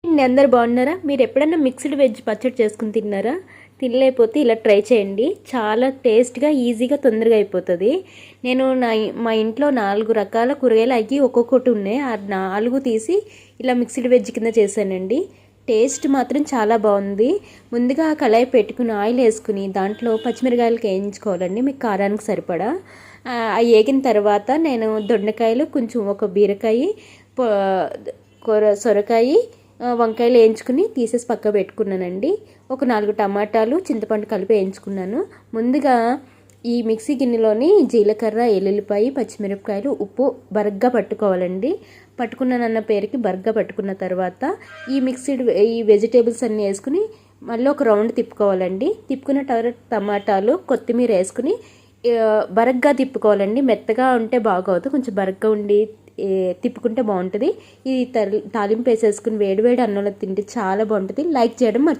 అందరు బాగున్నారా? మీరు ఎప్పుడన్నా మిక్స్డ్ వెజ్ పచ్చడి చేసుకుని తిన్నారా? తినలేకపోతే ఇలా ట్రై చేయండి. చాలా టేస్ట్గా, ఈజీగా, తొందరగా అయిపోతుంది. నేను మా ఇంట్లో 4 రకాల కూరగాయలు అయ్యి ఒక్కొక్కటి ఉన్నాయి. ఆ 4 తీసి ఇలా మిక్స్డ్ వెజ్ కింద చేశానండి. టేస్ట్ మాత్రం చాలా బాగుంది. ముందుగా కళాయి పెట్టుకుని ఆయిల్ వేసుకుని దాంట్లో పచ్చిమిరకాయలకి వేయించుకోవాలండి, మీకు కారానికి సరిపడా. అవి వేగిన తర్వాత నేను దొండకాయలు, కొంచెం ఒక బీరకాయ, సొరకాయ, వంకాయలు వేయించుకుని తీసేసి పక్క పెట్టుకున్నానండి. ఒక 4 టమాటాలు, చింతపండు కలిపి వేయించుకున్నాను. ముందుగా ఈ మిక్సీ గిన్నెలోని జీలకర్ర, ఎల్లుల్లిపాయ, పచ్చిమిరపకాయలు, ఉప్పు బరగ్గా పట్టుకోవాలండి. పట్టుకున్నానన్న పేరుకి బరగ్గా పట్టుకున్న తర్వాత ఈ వెజిటేబుల్స్ అన్నీ వేసుకుని మళ్ళీ ఒక రౌండ్ తిప్పుకోవాలండి. తిప్పుకున్న తర్వాత టమాటాలు, కొత్తిమీర వేసుకుని బరగ్గా తిప్పుకోవాలండి. మెత్తగా ఉంటే బాగోదు, కొంచెం బరగ్గా ఉండి తిప్పుకుంటే బాగుంటుంది. ఇది తాలింపు వేసేసుకుని వేడివేడి అన్నంలో తింటే చాలా బాగుంటుంది. లైక్ చేయడం మర్చిపోండి.